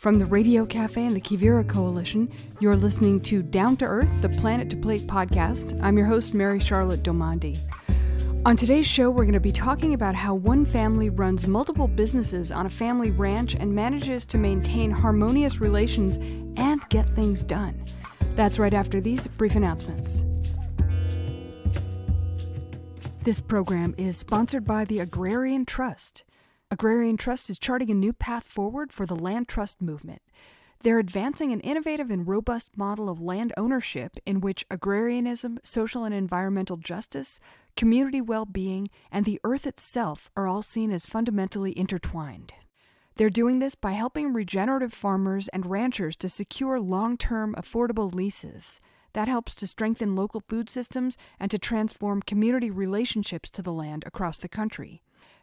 From the Radio Cafe and the Quivira Coalition, you're listening to Down to Earth, the Planet to Plate podcast. I'm your host, Mary Charlotte Domandi. On today's show, we're going to be talking about how one family runs multiple businesses on a family ranch and manages to maintain harmonious relations and get things done. That's right after these brief announcements. This program is sponsored by the Agrarian Trust. Agrarian Trust is charting a new path forward for the land trust movement. They're advancing an innovative and robust model of land ownership in which agrarianism, social and environmental justice, community well-being, and the earth itself are all seen as fundamentally intertwined. They're doing this by helping regenerative farmers and ranchers to secure long-term, affordable leases. That helps to strengthen local food systems and to transform community relationships to the land across the country.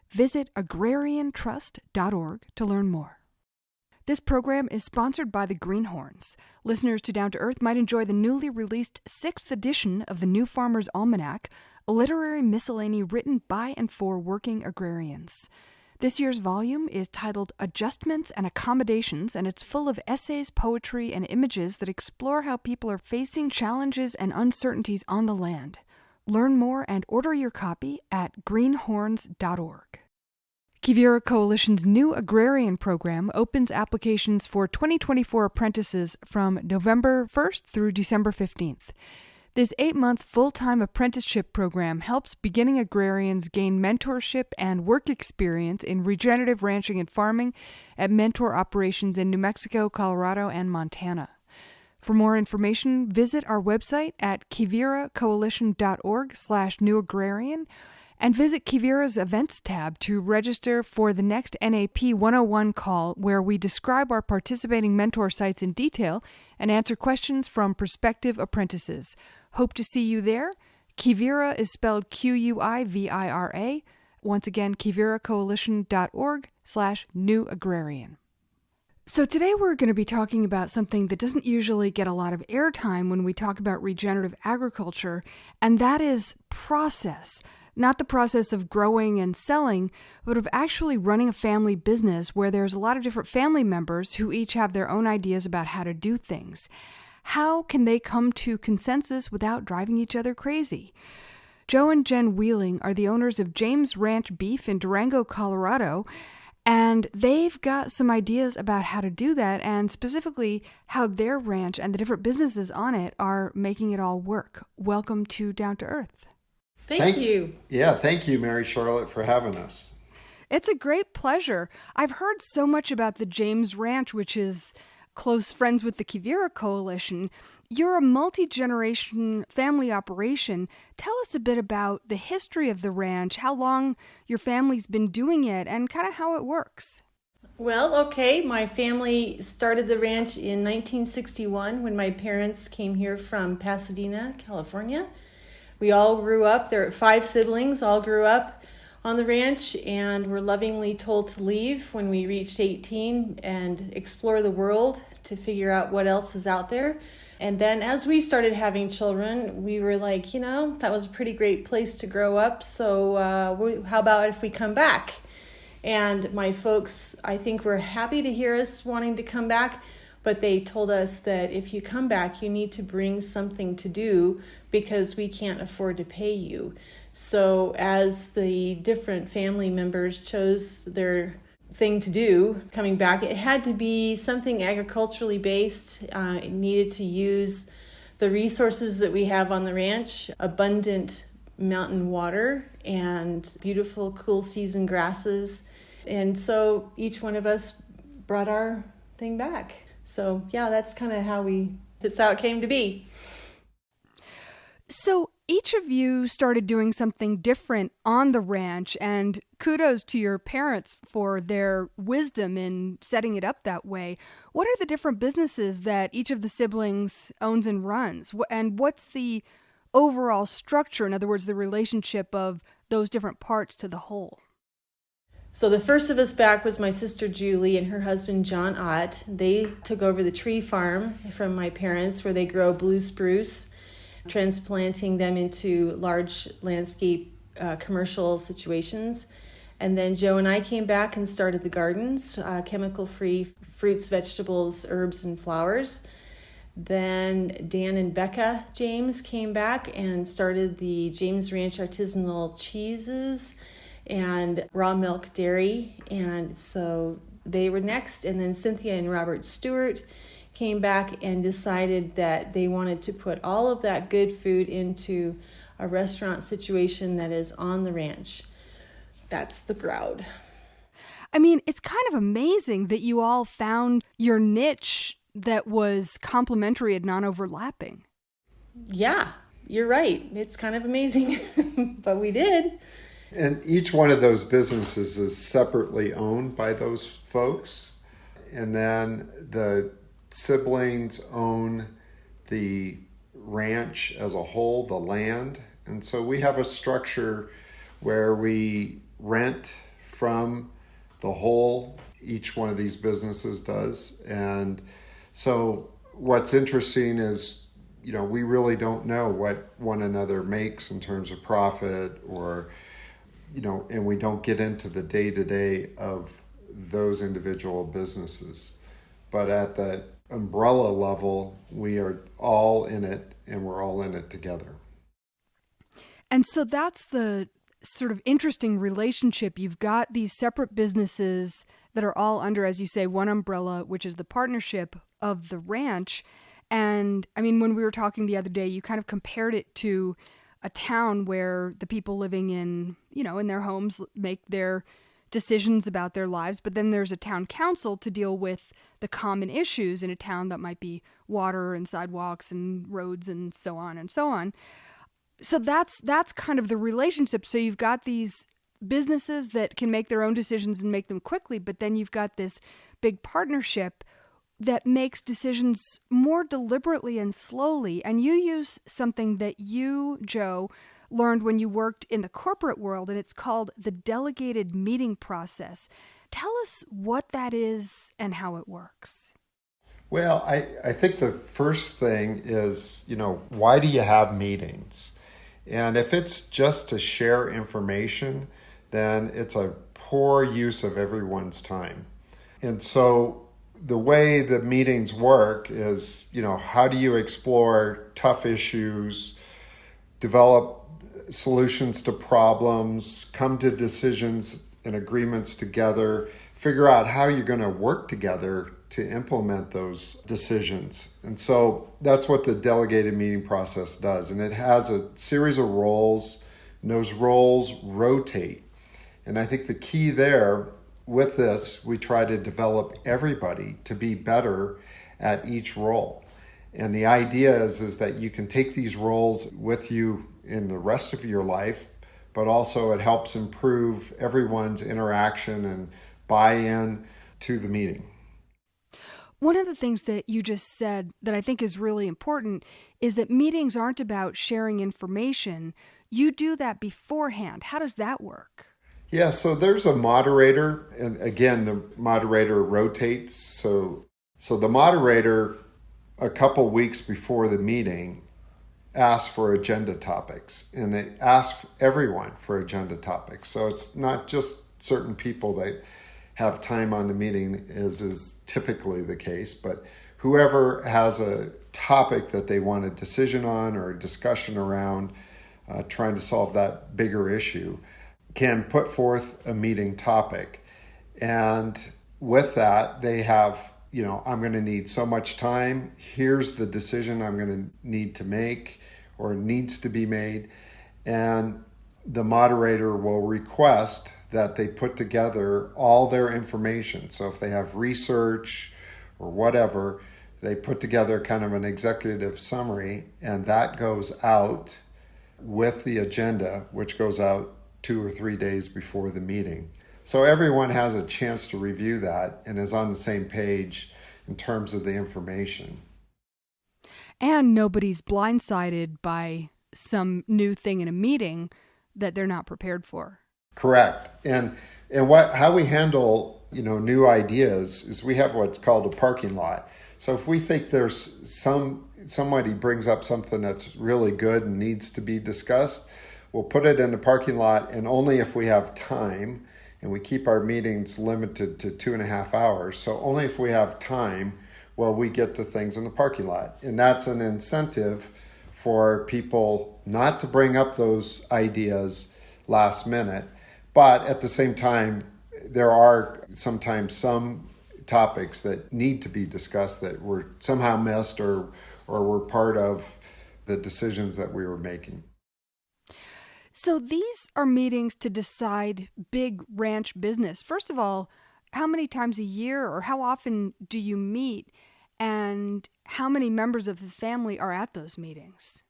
Visit agrariantrust.org to learn more. This program is sponsored by the Greenhorns. Listeners to Down to Earth might enjoy the newly released 6th edition of the New Farmer's Almanac, a literary miscellany written by and for working agrarians. This year's volume is titled Adjustments and Accommodations, and it's full of essays, poetry, and images that explore how people are facing challenges and uncertainties on the land. Learn more and order your copy at greenhorns.org. Quivira Coalition's new agrarian program opens applications for 2024 apprentices from November 1st through December 15th. This 8-month full-time apprenticeship program helps beginning agrarians gain mentorship and work experience in regenerative ranching and farming at mentor operations in New Mexico, Colorado, and Montana. For more information, visit our website at quiviracoalition.org/newagrarian and visit Quivira's events tab to register for the next NAP 101 call, where we describe our participating mentor sites in detail and answer questions from prospective apprentices. Hope to see you there. Quivira is spelled Quivira. Once again, quiviracoalition.org/newagrarian. So today we're going to be talking about something that doesn't usually get a lot of airtime when we talk about regenerative agriculture, and that is process. Not the process of growing and selling, but of actually running a family business where there's a lot of different family members who each have their own ideas about how to do things. How can they come to consensus without driving each other crazy? Joe and Jenn Wheeling are the owners of James Ranch Beef in Durango, Colorado, and they've got some ideas about how to do that, and specifically how their ranch and the different businesses on it are making it all work. Welcome to Down to Earth. Thank you. Yeah, thank you, Mary Charlotte, for having us. It's a great pleasure. I've heard so much about the James Ranch, which is close friends with the Quivira Coalition. You're a multi-generation family operation. Tell us a bit about the history of the ranch, how long your family's been doing it, and kind of how it works. Well, okay, my family started the ranch in 1961 when my parents came here from Pasadena, California. We all grew up, there are 5 siblings, all grew up on the ranch and were lovingly told to leave when we reached 18 and explore the world to figure out what else is out there. And then as we started having children, we were like, that was a pretty great place to grow up, so how about if we come back? And my folks, I think, were happy to hear us wanting to come back, but they told us that if you come back, you need to bring something to do because we can't afford to pay you. So as the different family members chose their thing to do coming back, it had to be something agriculturally based. It needed to use the resources that we have on the ranch, abundant mountain water and beautiful cool season grasses. And so each one of us brought our thing back. So yeah, that's kind of how it came to be. So each of you started doing something different on the ranch, and kudos to your parents for their wisdom in setting it up that way. What are the different businesses that each of the siblings owns and runs? And what's the overall structure, in other words, the relationship of those different parts to the whole? So the first of us back was my sister Julie and her husband John Ott. They took over the tree farm from my parents where they grow blue spruce, transplanting them into large landscape commercial situations. And then Joe and I came back and started the gardens, chemical-free fruits, vegetables, herbs, and flowers. Then Dan and Becca James came back and started the James Ranch artisanal cheeses and raw milk dairy. And so they were next. And then Cynthia and Robert Stewart came back and decided that they wanted to put all of that good food into a restaurant situation that is on the ranch. That's the Groud. I mean, it's kind of amazing that you all found your niche that was complementary and non-overlapping. Yeah, you're right. It's kind of amazing, but we did. And each one of those businesses is separately owned by those folks. And then the siblings own the ranch as a whole, the land. And so we have a structure where we rent from the whole, each one of these businesses does. And so what's interesting is, we really don't know what one another makes in terms of profit or, and we don't get into the day-to-day of those individual businesses. But at the umbrella level, we are all in it and we're all in it together. And so that's the sort of interesting relationship. You've got these separate businesses that are all under, as you say, one umbrella, which is the partnership of the ranch. And I mean, when we were talking the other day, you kind of compared it to a town where the people living in, in their homes make their decisions about their lives, but then there's a town council to deal with the common issues in a town that might be water and sidewalks and roads and so on and so on. So that's kind of the relationship. So you've got these businesses that can make their own decisions and make them quickly, but then you've got this big partnership that makes decisions more deliberately and slowly. And you use something that you, Joe, learned when you worked in the corporate world, and it's called the Delegated Meeting Process. Tell us what that is and how it works. Well, I think the first thing is, why do you have meetings? And if it's just to share information, then it's a poor use of everyone's time. And so the way the meetings work is, how do you explore tough issues, develop solutions to problems, come to decisions and agreements together, figure out how you're going to work together to implement those decisions. And so that's what the delegated meeting process does. And it has a series of roles, and those roles rotate. And I think the key there with this, we try to develop everybody to be better at each role. And the idea is that you can take these roles with you in the rest of your life, but also it helps improve everyone's interaction and buy-in to the meeting. One of the things that you just said that I think is really important is that meetings aren't about sharing information. You do that beforehand. How does that work? Yeah, so there's a moderator, and again, the moderator rotates. So the moderator, a couple weeks before the meeting, asks for agenda topics, and they ask everyone for agenda topics. So it's not just certain people that have time on the meeting, as is typically the case, but whoever has a topic that they want a decision on or a discussion around, trying to solve that bigger issue, can put forth a meeting topic. And with that, they have, I'm going to need so much time. Here's the decision I'm going to need to make or needs to be made. And the moderator will request that they put together all their information. So if they have research or whatever, they put together kind of an executive summary, and that goes out with the agenda, which goes out 2 or 3 days before the meeting. So everyone has a chance to review that and is on the same page in terms of the information. And nobody's blindsided by some new thing in a meeting that they're not prepared for. Correct. And how we handle, new ideas is we have what's called a parking lot. So if we think there's somebody brings up something that's really good and needs to be discussed, we'll put it in the parking lot, and only if we have time and we keep our meetings limited to 2.5 hours. So only if we have time will we get to things in the parking lot. And that's an incentive for people not to bring up those ideas last minute. But at the same time, there are sometimes some topics that need to be discussed that were somehow missed or were part of the decisions that we were making. So these are meetings to decide big ranch business. First of all, how many times a year or how often do you meet, and how many members of the family are at those meetings?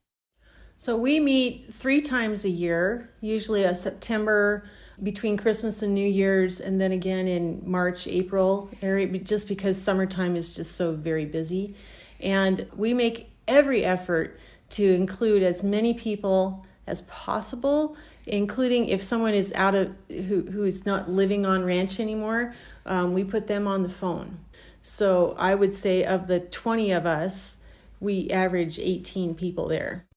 So we meet 3 times a year, usually a September between Christmas and New Year's, and then again in March, April area, just because summertime is just so very busy. And we make every effort to include as many people as possible, including if someone is out of who is not living on ranch anymore, we put them on the phone. So I would say of the 20 of us, we average 18 people there.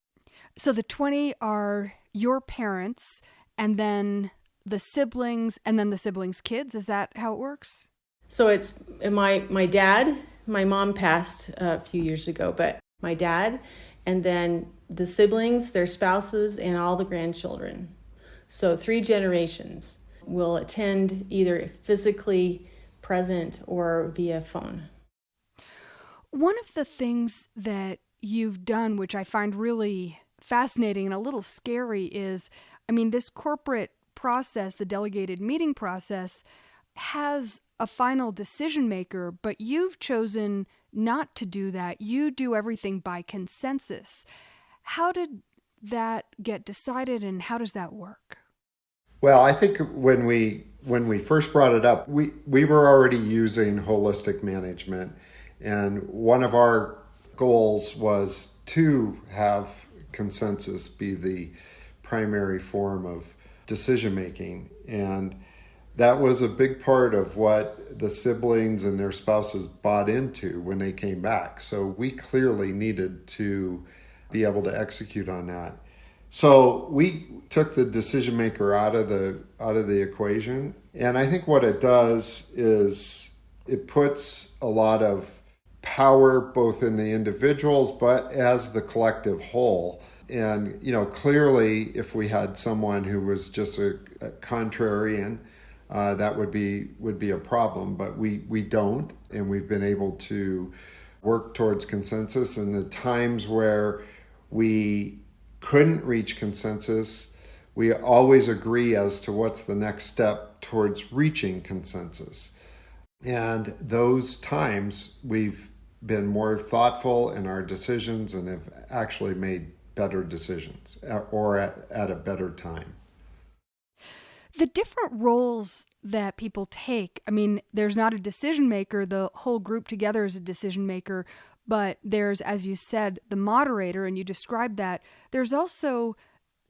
So the 20 are your parents, and then the siblings, and then the siblings' kids. Is that how it works? So it's my dad. My mom passed a few years ago, but my dad, and then the siblings, their spouses, and all the grandchildren. So 3 generations will attend either physically present or via phone. One of the things that you've done, which I find really fascinating and a little scary, is, this corporate process, the delegated meeting process, has a final decision maker, but you've chosen not to do that. You do everything by consensus. How did that get decided, and how does that work? Well, I think when we first brought it up, we were already using holistic management, and one of our goals was to have consensus be the primary form of decision making. And that was a big part of what the siblings and their spouses bought into when they came back. So we clearly needed to be able to execute on that. So we took the decision maker out of the equation. And I think what it does is it puts a lot of power both in the individuals, but as the collective whole. And, clearly if we had someone who was just a contrarian, that would be a problem, but we don't, and we've been able to work towards consensus. And the times where we couldn't reach consensus, we always agree as to what's the next step towards reaching consensus. And those times we've been more thoughtful in our decisions and have actually made better decisions or at a better time. The different roles that people take, there's not a decision maker. The whole group together is a decision maker, but there's, as you said, the moderator, and you described that. There's also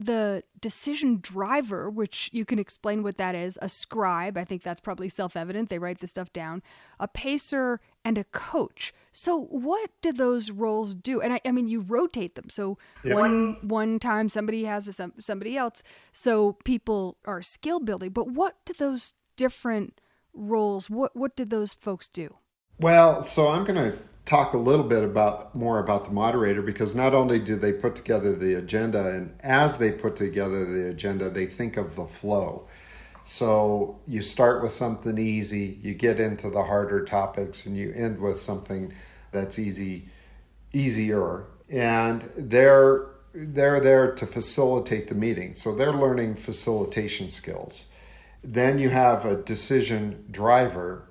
the decision driver, which you can explain what that is, a scribe. I think that's probably self-evident. They write the stuff down. A pacer and a coach. So what do those roles do? And you rotate them. So yeah. one time somebody has somebody else. So people are skill building. But what do those different roles, what did those folks do? Well, so I'm going to talk a little bit more about the moderator, because not only do they put together the agenda, and as they put together the agenda, they think of the flow. So you start with something easy, you get into the harder topics, and you end with something that's easier. And they're there to facilitate the meeting. So they're learning facilitation skills. Then you have a decision driver,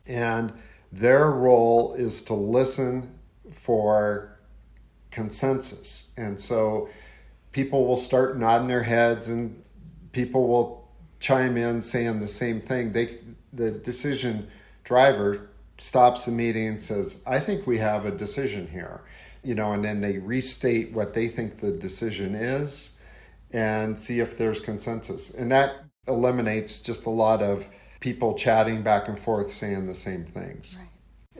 and their role is to listen for consensus. And so people will start nodding their heads and people will chime in saying the same thing. The decision driver stops the meeting and says, I think we have a decision here. And then they restate what they think the decision is and see if there's consensus. And that eliminates just a lot of people chatting back and forth saying the same things. Right.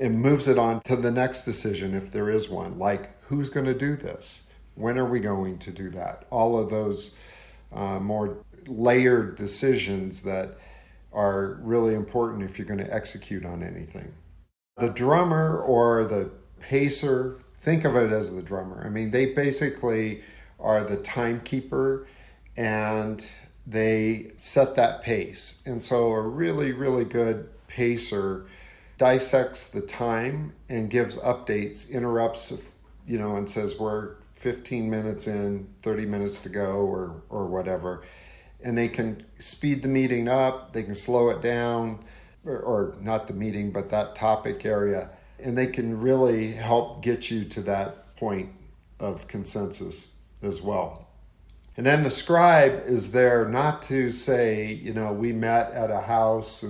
It moves it on to the next decision if there is one, like who's going to do this? When are we going to do that? All of those more layered decisions that are really important if you're going to execute on anything. The drummer or the pacer, think of it as the drummer. I mean, they basically are the timekeeper and they set that pace. And so a really, really good pacer dissects the time and gives updates, interrupts, and says we're 15 minutes in, 30 minutes to go or whatever. And they can speed the meeting up, they can slow it down, or not the meeting, but that topic area. And they can really help get you to that point of consensus as well. And then the scribe is there not to say, we met at a house,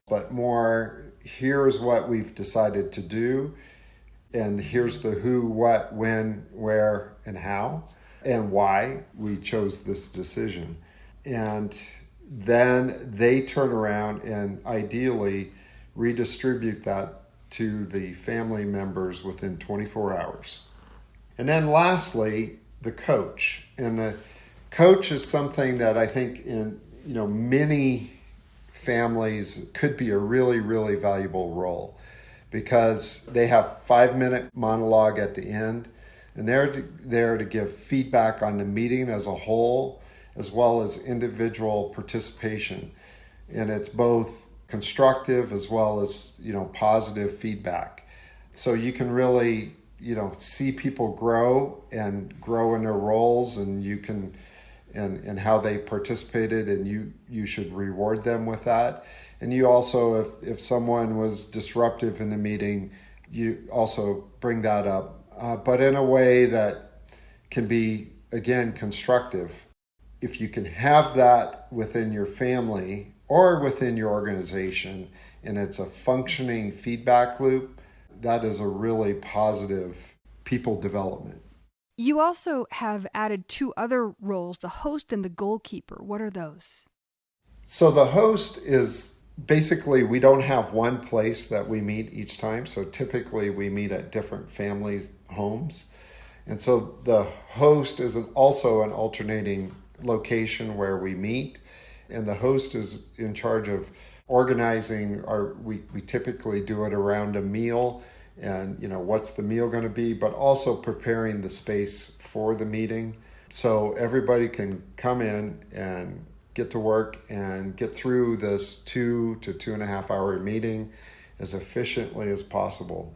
but more, here's what we've decided to do. And here's the who, what, when, where, and how, and why we chose this decision. And then they turn around and ideally redistribute that to the family members within 24 hours. And then lastly, the coach. And the coach is something that I think in many families could be a really, really valuable role, because they have 5-minute monologue at the end, and they're there to give feedback on the meeting as a whole, as well as individual participation. And it's both constructive as well as, positive feedback. So you can really, see people grow in their roles, and you can, and how they participated, and you should reward them with that. And you also, if someone was disruptive in the meeting, you also bring that up, but in a way that can be, again, constructive. If you can have that within your family or within your organization, and it's a functioning feedback loop, that is a really positive people development. You also have added 2 other roles, the host and the goalkeeper. What are those? So the host is basically, we don't have one place that we meet each time. So typically we meet at different families' homes. And so the host is also an alternating location where we meet. And the host is in charge of organizing we typically do it around a meal, and what's the meal going to be, but also preparing the space for the meeting so everybody can come in and get to work and get through this 2 to 2.5 hour meeting as efficiently as possible.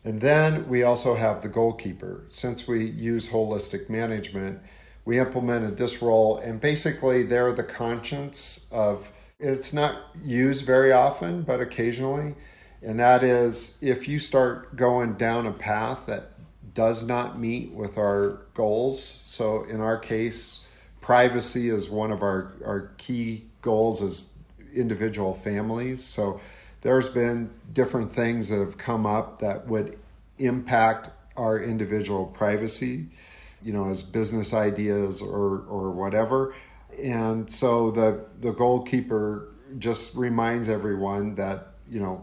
And then we also have the goalkeeper. Since we use holistic management, we implemented this role, and basically they're the conscience of, it's not used very often, but occasionally. And that is, if you start going down a path that does not meet with our goals. So in our case, privacy is one of our key goals as individual families. So there's been different things that have come up that would impact our individual privacy, as business ideas or whatever. And so the goalkeeper just reminds everyone that,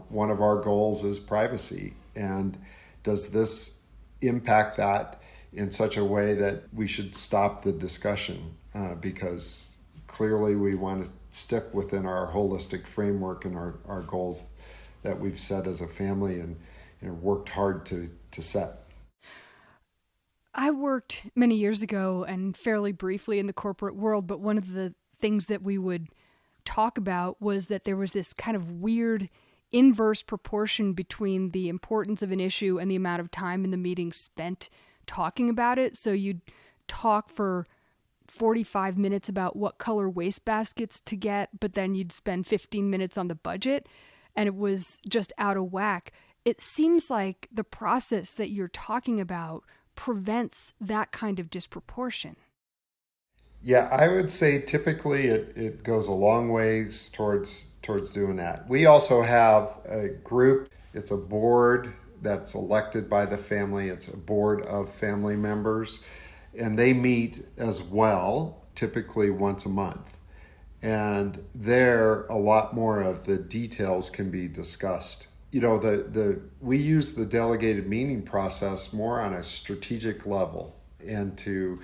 one of our goals is privacy. And does this impact that in such a way that we should stop the discussion? Because clearly we want to stick within our holistic framework and our goals that we've set as a family and worked hard to set. I worked many years ago and fairly briefly in the corporate world, but one of the things that we would talk about was that there was this kind of weird inverse proportion between the importance of an issue and the amount of time in the meeting spent talking about it. So you'd talk for 45 minutes about what color wastebaskets to get, but then you'd spend 15 minutes on the budget, and it was just out of whack. It seems like the process that you're talking about prevents that kind of disproportion. Yeah, I would say typically it goes a long ways towards doing that. We also have a group, it's a board that's elected by the family. It's a board of family members, and they meet as well, typically once a month. And there, a lot more of the details can be discussed. We use the delegated meeting process more on a strategic level, and to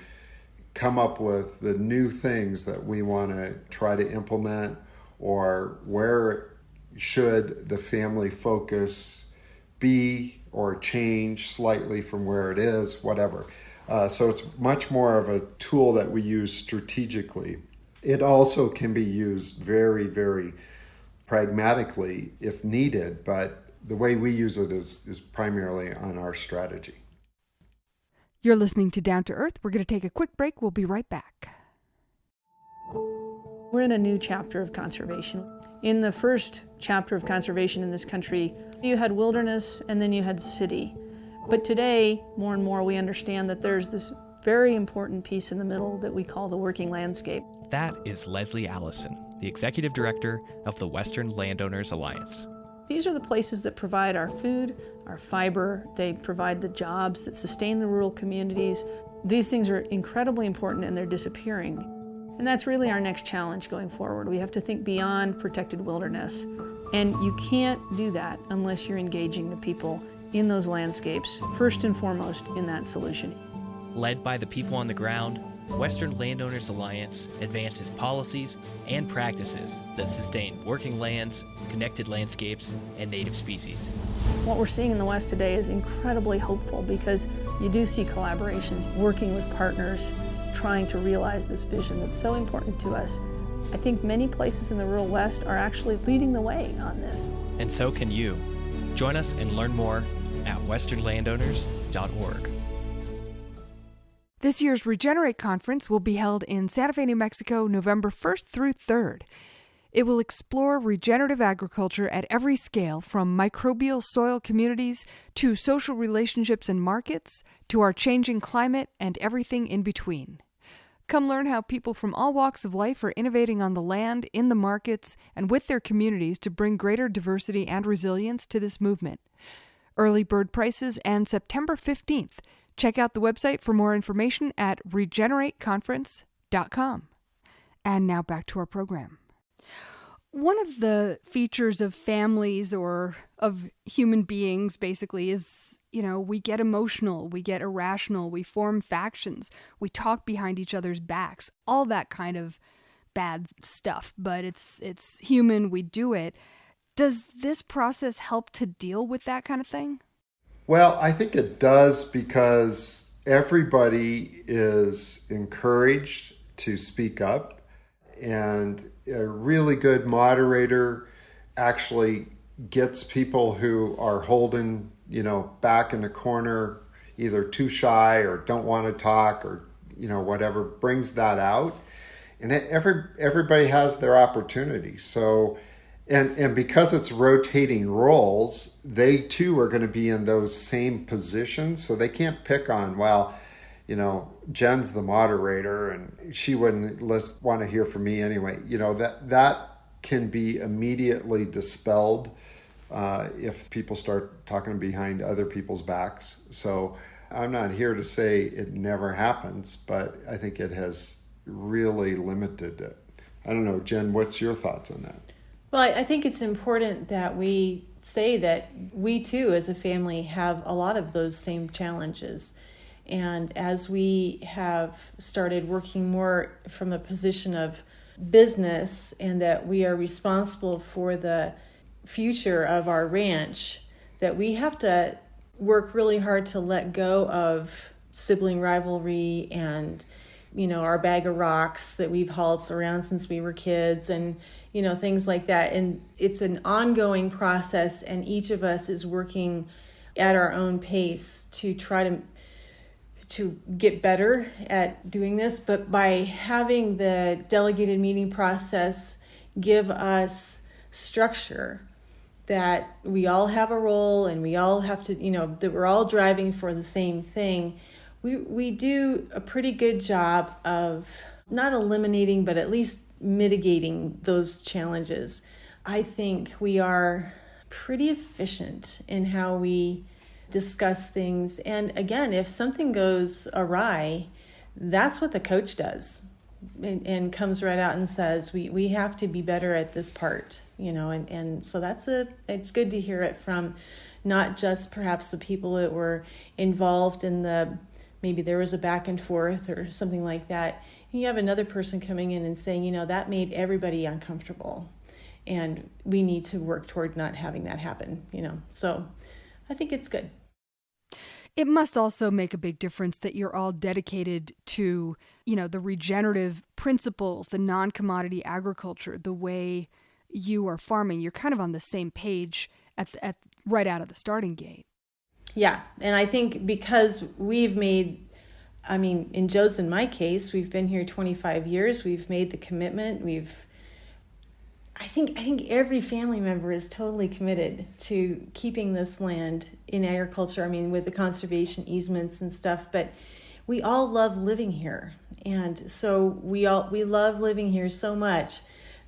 come up with the new things that we want to try to implement, or where should the family focus be or change slightly from where it is, whatever. So it's much more of a tool that we use strategically. It also can be used very, very pragmatically if needed, but the way we use it is primarily on our strategy. You're listening to Down to Earth. We're going to take a quick break. We'll be right back. We're in a new chapter of conservation. In the first chapter of conservation in this country, you had wilderness and then you had city. But today, more and more, we understand that there's this very important piece in the middle that we call the working landscape. That is Leslie Allison, the Executive Director of the Western Landowners Alliance. These are the places that provide our food, our fiber. They provide the jobs that sustain the rural communities. These things are incredibly important and they're disappearing. And that's really our next challenge going forward. We have to think beyond protected wilderness. And you can't do that unless you're engaging the people in those landscapes, first and foremost in that solution. Led by the people on the ground, Western Landowners Alliance advances policies and practices that sustain working lands, connected landscapes, and native species. What we're seeing in the West today is incredibly hopeful because you do see collaborations, working with partners, trying to realize this vision that's so important to us. I think many places in the rural West are actually leading the way on this. And so can you. Join us and learn more at westernlandowners.org. This year's Regenerate Conference will be held in Santa Fe, New Mexico, November 1st through 3rd. It will explore regenerative agriculture at every scale, from microbial soil communities to social relationships and markets to our changing climate and everything in between. Come learn how people from all walks of life are innovating on the land, in the markets, and with their communities to bring greater diversity and resilience to this movement. Early bird prices end September 15th. Check out the website for more information at regenerateconference.com. And now back to our program. One of the features of families or of human beings basically is, we get emotional, we get irrational, we form factions, we talk behind each other's backs, all that kind of bad stuff. But it's human, we do it. Does this process help to deal with that kind of thing? Well, I think it does because everybody is encouraged to speak up, and a really good moderator actually gets people who are holding, back in a corner, either too shy or don't want to talk or, whatever, brings that out. And everybody has their opportunity. So, and because it's rotating roles, they too are going to be in those same positions. So they can't pick on, Jen's the moderator and she wouldn't want to hear from me anyway. That can be immediately dispelled if people start talking behind other people's backs. So I'm not here to say it never happens, but I think it has really limited it. I don't know, Jenn, what's your thoughts on that? Well, I think it's important that we say that we too, as a family, have a lot of those same challenges. And as we have started working more from a position of business and that we are responsible for the future of our ranch, that we have to work really hard to let go of sibling rivalry and our bag of rocks that we've hauled around since we were kids and, things like that. And it's an ongoing process, and each of us is working at our own pace to try to get better at doing this. But by having the delegated meeting process give us structure, that we all have a role and we all have to, that we're all driving for the same thing, we do a pretty good job of not eliminating, but at least mitigating those challenges. I think we are pretty efficient in how we discuss things. And again, if something goes awry, that's what the coach does and comes right out and says, we have to be better at this part, and so it's good to hear it from not just perhaps the people that were involved in maybe there was a back and forth or something like that. You have another person coming in and saying, that made everybody uncomfortable. And we need to work toward not having that happen, So I think it's good. It must also make a big difference that you're all dedicated to, the regenerative principles, the non-commodity agriculture, the way you are farming. You're kind of on the same page at right out of the starting gate. Yeah, and I think because we've made, in Joe's and my case, we've been here 25 years. We've made the commitment. I think every family member is totally committed to keeping this land in agriculture. With the conservation easements and stuff, but we all love living here. And so we love living here so much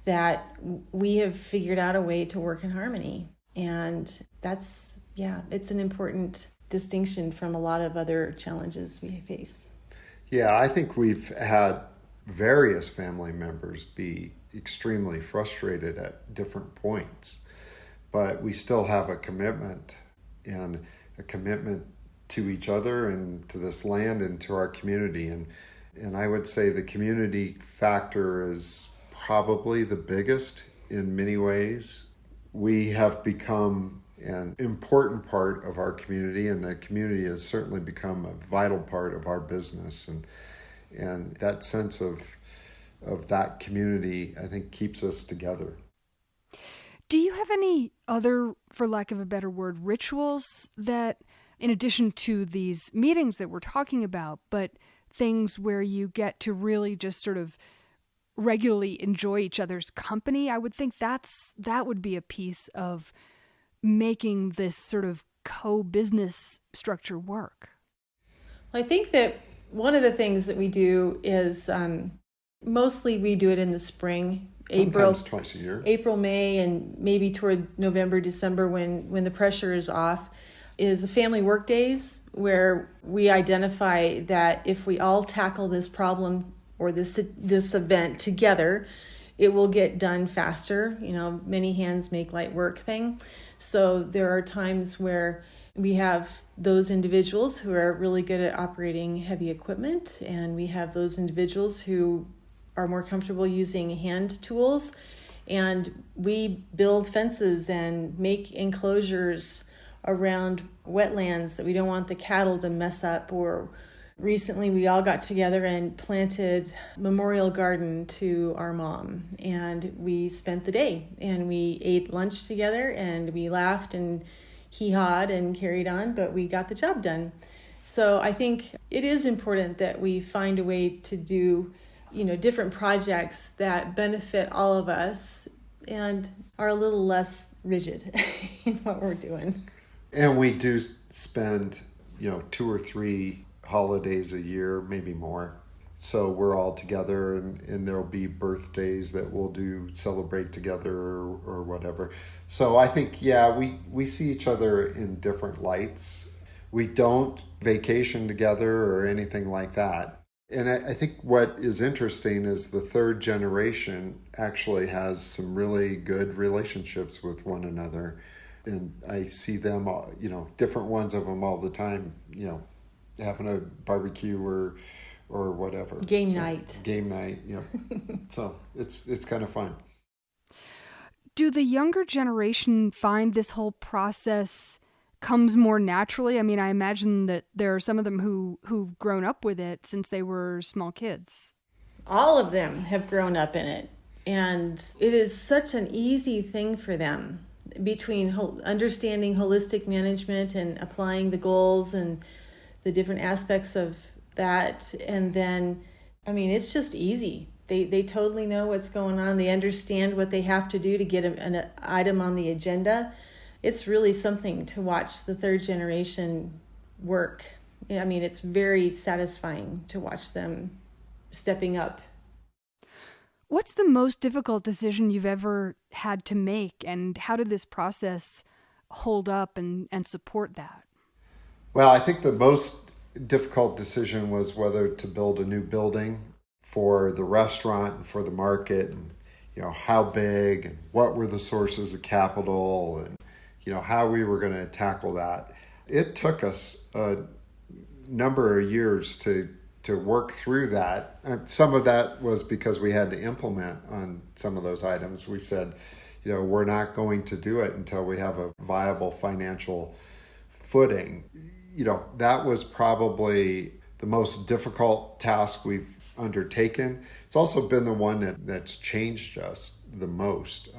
that we have figured out a way to work in harmony. And it's an important distinction from a lot of other challenges we face. Yeah, I think we've had various family members be extremely frustrated at different points, but we still have a commitment to each other and to this land and to our community. And I would say the community factor is probably the biggest in many ways. We have become an important part of our community, and the community has certainly become a vital part of our business. And that sense of that community, I think, keeps us together. Do you have any other, for lack of a better word, rituals that, in addition to these meetings that we're talking about, but things where you get to really just sort of regularly enjoy each other's company? I would think that would be a piece of making this sort of co-business structure work. Well, I think that one of the things that we do is mostly we do it in the spring. Sometimes twice a year. April, May, and maybe toward November, December when the pressure is off, is a family work days where we identify that if we all tackle this problem or this event together, it will get done faster. Many hands make light work thing. So there are times where we have those individuals who are really good at operating heavy equipment, and we have those individuals who are more comfortable using hand tools, and we build fences and make enclosures around wetlands that we don't want the cattle to mess up. Or recently we all got together and planted a memorial garden to our mom, and we spent the day and we ate lunch together and we laughed and hee-hawed and carried on, but we got the job done. So I think it is important that we find a way to do different projects that benefit all of us and are a little less rigid in what we're doing. And we do spend, 2 or 3 holidays a year, maybe more. So we're all together, and there'll be birthdays that we'll celebrate together or whatever. So I think, we see each other in different lights. We don't vacation together or anything like that. And I think what is interesting is the third generation actually has some really good relationships with one another. And I see them, different ones of them all the time, having a barbecue or whatever. Game night, So it's kind of fun. Do the younger generation find this whole process comes more naturally? I imagine that there are some of them who've grown up with it since they were small kids. All of them have grown up in it, and it is such an easy thing for them, between understanding holistic management and applying the goals and the different aspects of that. And then, it's just easy. They totally know what's going on. They understand what they have to do to get an item on the agenda. It's really something to watch the third generation work. It's very satisfying to watch them stepping up. What's the most difficult decision you've ever had to make, and how did this process hold up and support that? Well, I think the most difficult decision was whether to build a new building for the restaurant and for the market, and how big and what were the sources of capital, and how we were going to tackle that. It took us a number of years to work through that. Some of that was because we had to implement on some of those items. We said, we're not going to do it until we have a viable financial footing. That was probably the most difficult task we've undertaken. It's also been the one that's changed us the most.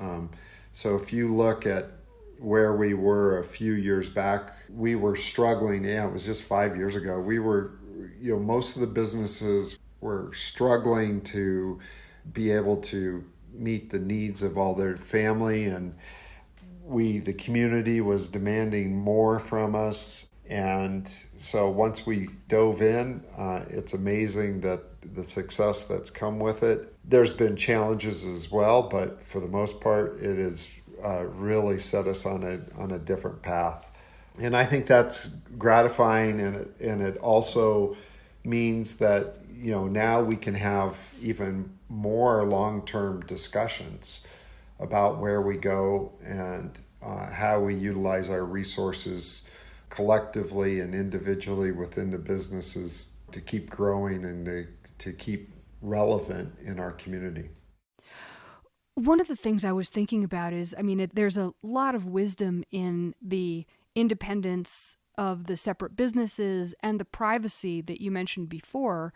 So if you look at where we were a few years back, we were struggling. It was just 5 years ago. We were, most of the businesses were struggling to be able to meet the needs of all their family, and the community was demanding more from us. And so once we dove in, it's amazing that the success that's come with it. There's been challenges as well, but for the most part, it has really set us on a different path. And I think that's gratifying, and it also means that now we can have even more long-term discussions about where we go and how we utilize our resources collectively and individually within the businesses to keep growing and to keep relevant in our community. One of the things I was thinking about is, there's a lot of wisdom in the independence of the separate businesses and the privacy that you mentioned before,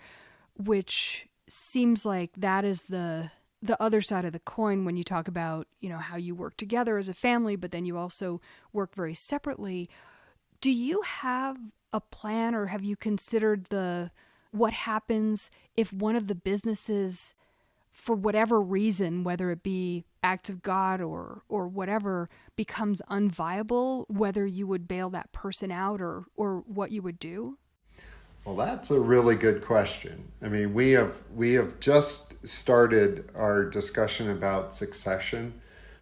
which seems like that is the other side of the coin when you talk about, how you work together as a family, but then you also work very separately. Do you have a plan, or have you considered what happens if one of the businesses, for whatever reason, whether it be act of God or whatever, becomes unviable, whether you would bail that person out or what you would do? Well, that's a really good question. We have just started our discussion about succession,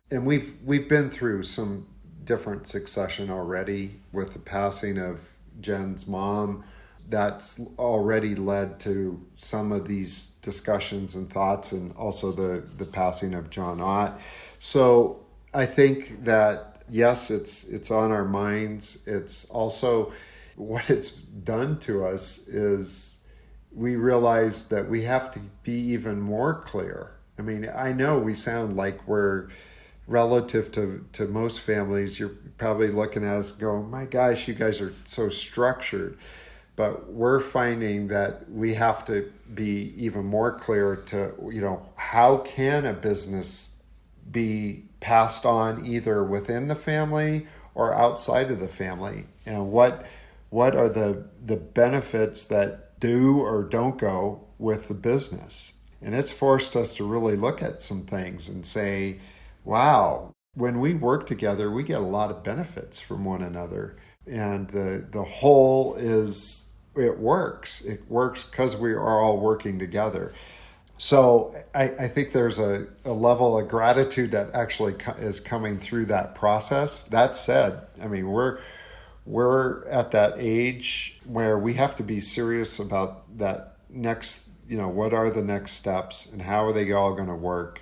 and we've been through some different succession already with the passing of Jenn's mom. That's already led to some of these discussions and thoughts, and also the passing of John Ott. So I think that, yes, it's on our minds. It's also what it's done to us is we realize that we have to be even more clear. I know we sound like we're relative to most families. You're probably looking at us going, my gosh, you guys are so structured. But we're finding that we have to be even more clear to, how can a business be passed on either within the family or outside of the family? And what are the benefits that do or don't go with the business? And it's forced us to really look at some things and say, wow, when we work together, we get a lot of benefits from one another. And the whole is, it works. It works because we are all working together. So I think there's a level of gratitude that actually is coming through that process. That said, we're at that age where we have to be serious about that next, what are the next steps and how are they all going to work?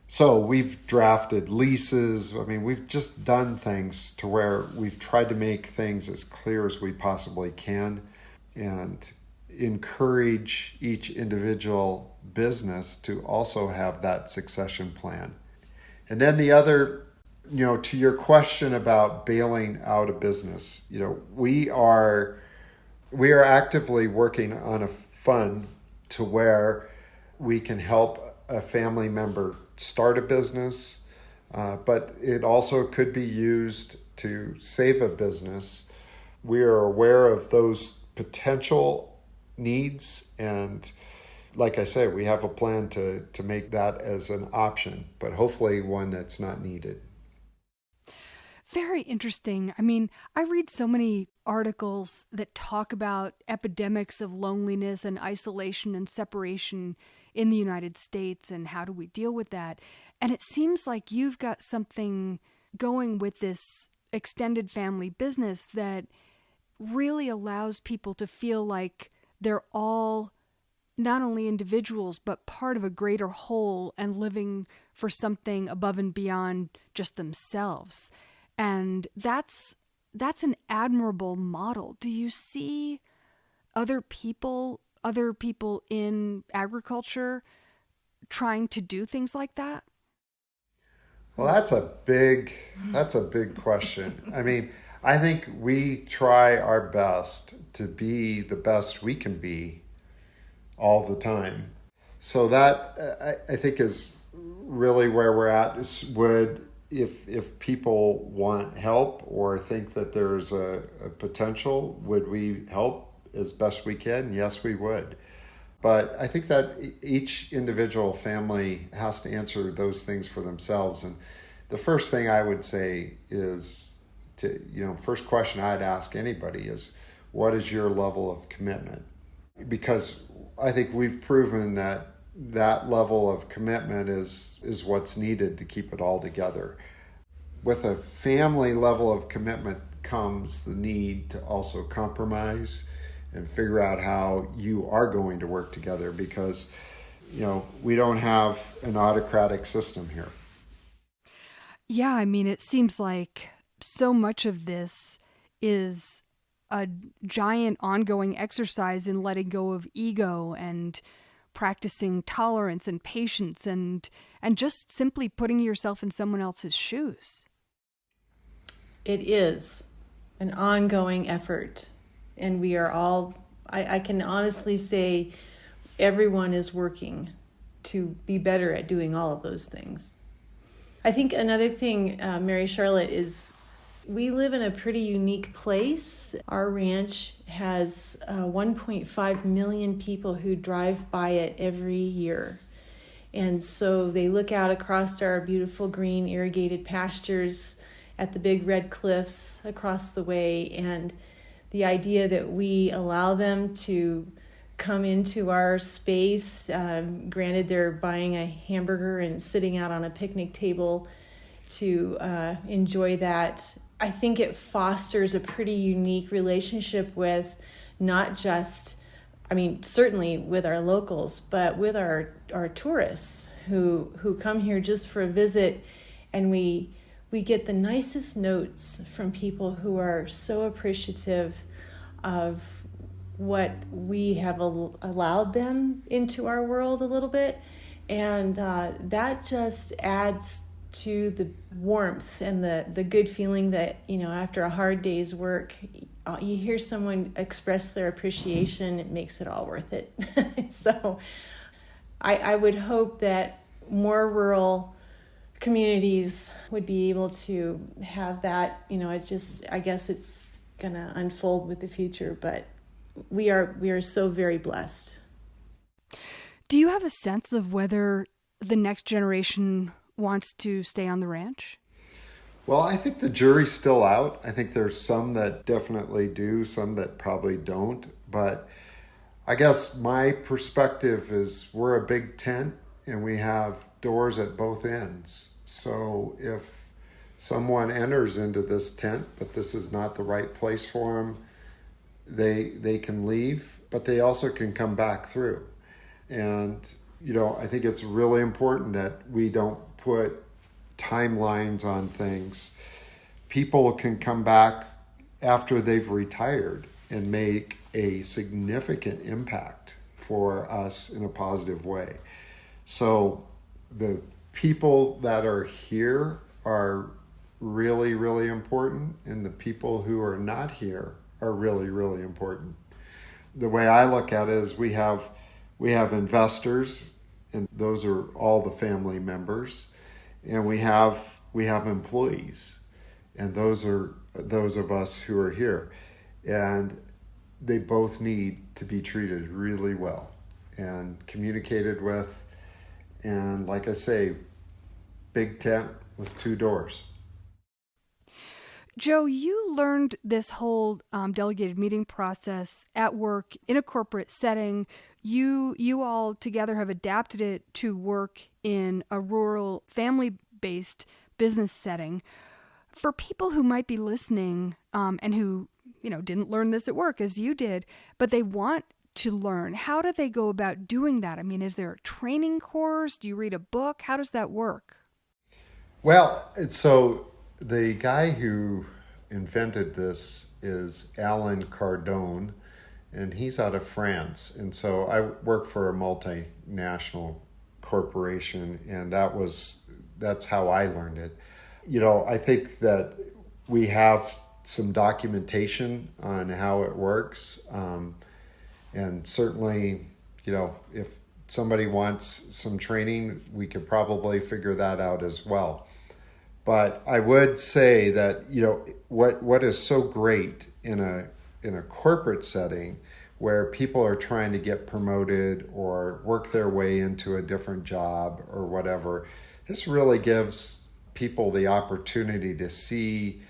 So we've drafted leases. We've just done things to where we've tried to make things as clear as we possibly can and encourage each individual business to also have that succession plan. And then the other, to your question about bailing out a business, we are actively working on a fund to where we can help a family member start a business, but it also could be used to save a business. We are aware of those potential needs, and like I say, we have a plan to make that as an option, but hopefully one that's not needed. Very interesting. I read so many articles that talk about epidemics of loneliness and isolation and separation in the United States, and how do we deal with that? And it seems like you've got something going with this extended family business that really allows people to feel like they're all not only individuals, but part of a greater whole and living for something above and beyond just themselves. And that's an admirable model. Do you see other people in agriculture trying to do things like that? Well, that's a big question. I mean, I think we try our best to be the best we can be all the time. So that I think is really where we're at. If people want help or think that there's a potential, would we help as best we can? Yes, we would. But I think that each individual family has to answer those things for themselves. And the first thing I would say is first question I'd ask anybody is, what is your level of commitment? Because I think we've proven that level of commitment is what's needed to keep it all together. With a family level of commitment comes the need to also compromise and figure out how you are going to work together, because we don't have an autocratic system here. Yeah, I mean, it seems like so much of this is a giant ongoing exercise in letting go of ego and practicing tolerance and patience and just simply putting yourself in someone else's shoes. It is an ongoing effort, and we are all, I can honestly say, everyone is working to be better at doing all of those things. I think another thing, Mary Charlotte, is we live in a pretty unique place. Our ranch has 1.5 million people who drive by it every year. And so they look out across our beautiful green irrigated pastures at the big red cliffs across the way, and the idea that we allow them to come into our space, granted they're buying a hamburger and sitting out on a picnic table to enjoy that, I think it fosters a pretty unique relationship with not just, certainly with our locals, but with our tourists who come here just for a visit, and we get the nicest notes from people who are so appreciative of what we have allowed them into our world a little bit. And that just adds to the warmth and the good feeling that, after a hard day's work, you hear someone express their appreciation, it makes it all worth it. So I would hope that more rural communities would be able to have that. I guess it's gonna unfold with the future, but we are so very blessed. Do you have a sense of whether the next generation wants to stay on the ranch? Well, I think the jury's still out. I think there's some that definitely do, some that probably don't. But I guess my perspective is we're a big tent and we have doors at both ends. So if someone enters into this tent, but this is not the right place for them, they can leave, but they also can come back through. And, I think it's really important that we don't put timelines on things. People can come back after they've retired and make a significant impact for us in a positive way. So the people that are here are really, really important, and the people who are not here are really, really important. The way I look at it is we have investors, and those are all the family members, and we have employees, and those are those of us who are here, and they both need to be treated really well and communicated with. And like I say, big tent with two doors. Joe, you learned this whole delegated meeting process at work in a corporate setting. You all together have adapted it to work in a rural, family-based business setting. For people who might be listening and who, didn't learn this at work as you did, but they want to learn, how do they go about doing that? Is there a training course? Do you read a book? How does that work? Well, so the guy who invented this is Alain Cardone, and he's out of France. And so I work for a multinational corporation, and that was that's how I learned it. I think that we have some documentation on how it works. And certainly, if somebody wants some training, we could probably figure that out as well. But I would say that, what is so great in a corporate setting where people are trying to get promoted or work their way into a different job or whatever, this really gives people the opportunity to see,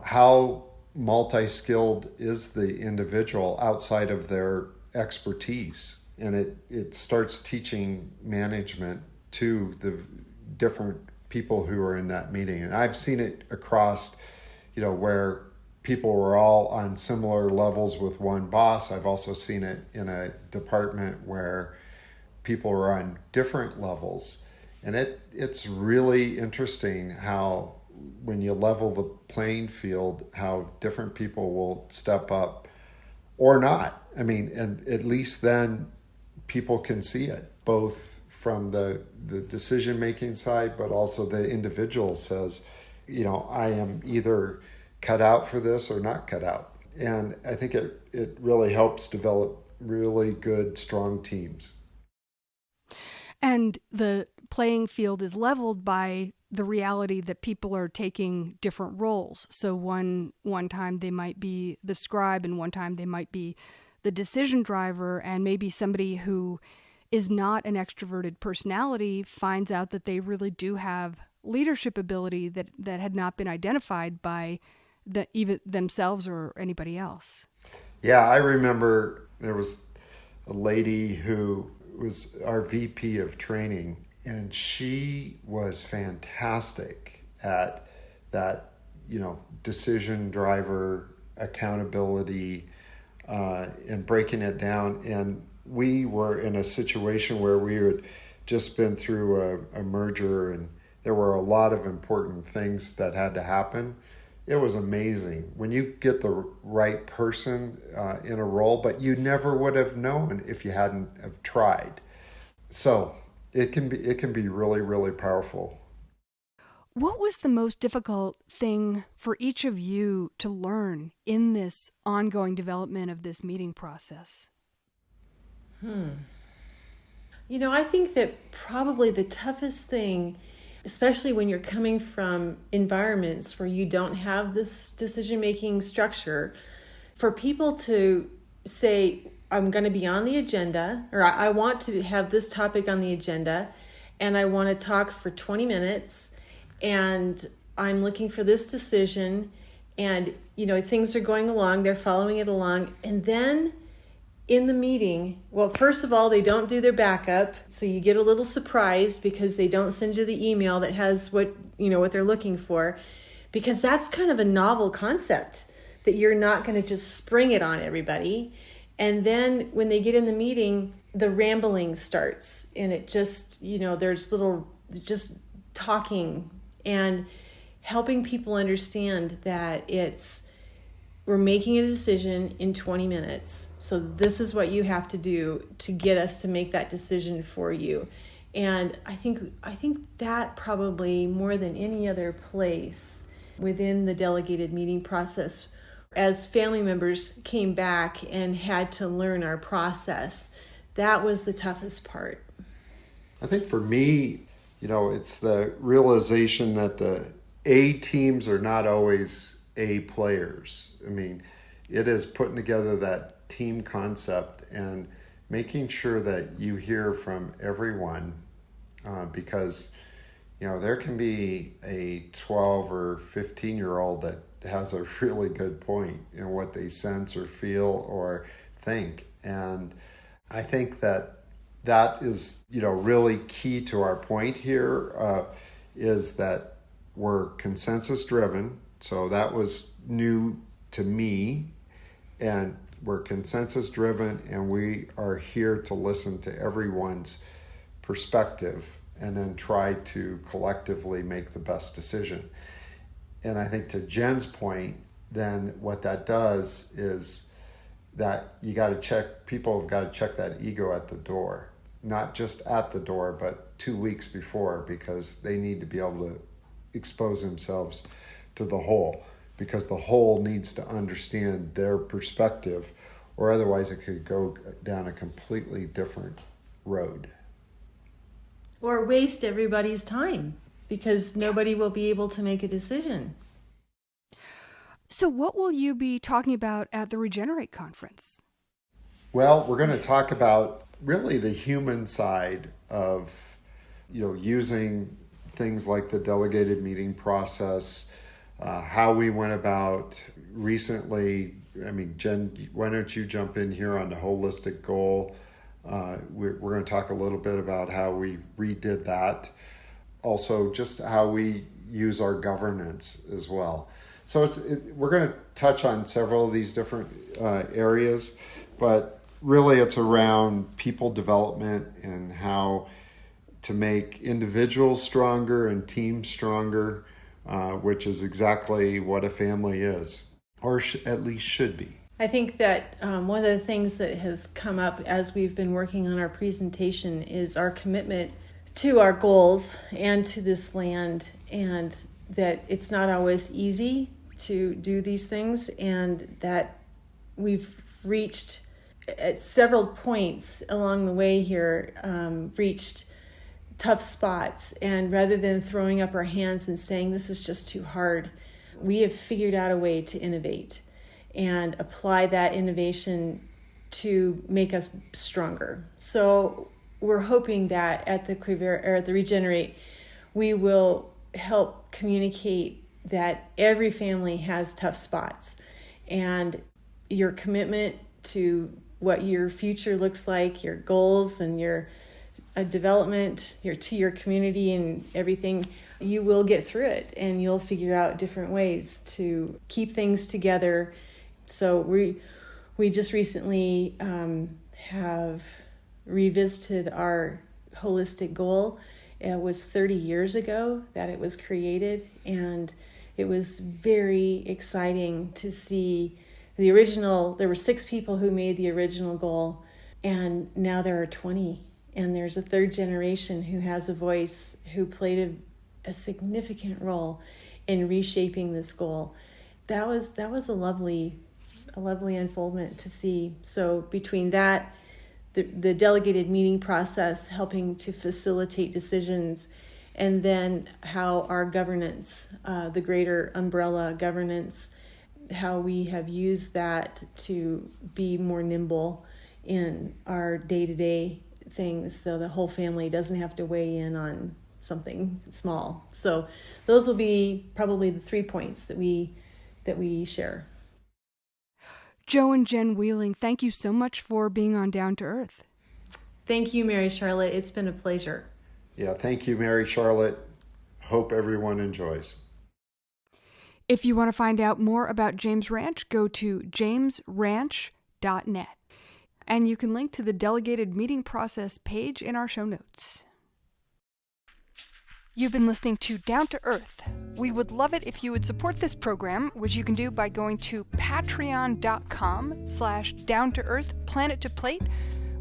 how multi-skilled is the individual outside of their expertise. And it starts teaching management to the different people who are in that meeting. And I've seen it across, where people were all on similar levels with one boss. I've also seen it in a department where people were on different levels. And it's really interesting how, when you level the playing field, how different people will step up or not. And at least then people can see it, both from the decision-making side, but also the individual says, I am either cut out for this or not cut out. And I think it really helps develop really good, strong teams. And the playing field is leveled by the reality that people are taking different roles. So one time they might be the scribe, and one time they might be the decision driver, and maybe somebody who is not an extroverted personality finds out that they really do have leadership ability that had not been identified by even themselves or anybody else. Yeah, I remember there was a lady who was our VP of training, and she was fantastic at that, decision driver accountability, and breaking it down. And we were in a situation where we had just been through a merger, and there were a lot of important things that had to happen. It was amazing when you get the right person in a role, but you never would have known if you hadn't have tried. So it can be really, really powerful. What was the most difficult thing for each of you to learn in this ongoing development of this meeting process? I think that probably the toughest thing, especially when you're coming from environments where you don't have this decision-making structure, for people to say, I'm going to be on the agenda, or I want to have this topic on the agenda, and I want to talk for 20 minutes, and I'm looking for this decision, and, things are going along, they're following it along, and then in the meeting, well, first of all, they don't do their backup, so you get a little surprised because they don't send you the email that has what they're looking for, because that's kind of a novel concept that you're not going to just spring it on everybody. And then when they get in the meeting, the rambling starts, and it just, there's just talking and helping people understand that we're making a decision in 20 minutes. So this is what you have to do to get us to make that decision for you. And I think that probably more than any other place within the delegated meeting process, as family members came back and had to learn our process, that was the toughest part. I think for me, it's the realization that the A teams are not always A players. It is putting together that team concept and making sure that you hear from everyone, because there can be a 12 or 15-year-old that has a really good point in what they sense or feel or think. And I think that is, really key to our point here, is that we're consensus driven. So that was new to me, and we're consensus driven, and we are here to listen to everyone's perspective and then try to collectively make the best decision. And I think to Jenn's point, then what that does is that people have got to check that ego at the door. not just at the door, but 2 weeks before, because they need to be able to expose themselves to the whole, because the whole needs to understand their perspective, or otherwise it could go down a completely different road. Or waste everybody's time, because nobody will be able to make a decision. So what will you be talking about at the Regenerate conference? Well, we're going to talk about really the human side of, using things like the delegated meeting process, how we went about recently. I mean, Jen, why don't you jump in here on the holistic goal? We're going to talk a little bit about how we redid that. Also, just how we use our governance as well. So we're going to touch on several of these different areas, but really it's around people development and how to make individuals stronger and teams stronger, which is exactly what a family is, or at least should be. I think that one of the things that has come up as we've been working on our presentation is our commitment to our goals and to this land, and that it's not always easy to do these things, and that we've reached at several points along the way here, reached tough spots, and rather than throwing up our hands and saying this is just too hard, we have figured out a way to innovate and apply that innovation to make us stronger. So we're hoping that at the Quivira, or at the Regenerate, we will help communicate that every family has tough spots, and your commitment to what your future looks like, your goals and your development, to your community and everything, you will get through it, and you'll figure out different ways to keep things together. So we just recently have revisited our holistic goal. It was 30 years ago that it was created, and it was very exciting to see the original. There were 6 people who made the original goal, and now there are 20. And there's a third generation who has a voice, who played a significant role in reshaping this goal. That was a lovely unfoldment to see. So between that, the delegated meeting process helping to facilitate decisions, and then how our governance, the greater umbrella governance, how we have used that to be more nimble in our day-to-day things, so the whole family doesn't have to weigh in on something small. So those will be probably the 3 points that we share. Joe and Jenn Wheeling, thank you so much for being on Down to Earth. Thank you, Mary Charlotte. It's been a pleasure. Yeah, thank you, Mary Charlotte. Hope everyone enjoys. If you want to find out more about James Ranch, go to jamesranch.net. And you can link to the Delegated Meeting Process page in our show notes. You've been listening to Down to Earth. We would love it if you would support this program, which you can do by going to patreon.com/down-to-earth-planet-to-plate,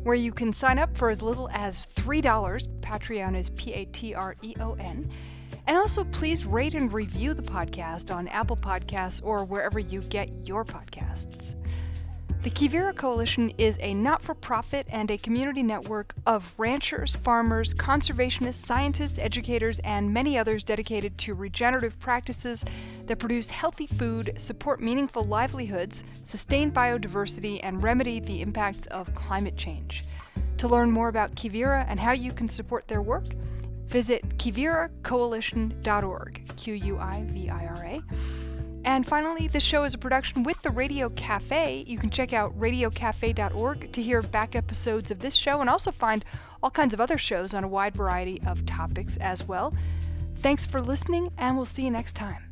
where you can sign up for as little as $3. Patreon is Patreon. And also please rate and review the podcast on Apple Podcasts or wherever you get your podcasts. The Quivira Coalition is a not-for-profit and a community network of ranchers, farmers, conservationists, scientists, educators, and many others dedicated to regenerative practices that produce healthy food, support meaningful livelihoods, sustain biodiversity, and remedy the impacts of climate change. To learn more about Quivira and how you can support their work, visit quiviracoalition.org, Quivira. And finally, this show is a production with the Radio Cafe. You can check out radiocafe.org to hear back episodes of this show and also find all kinds of other shows on a wide variety of topics as well. Thanks for listening, and we'll see you next time.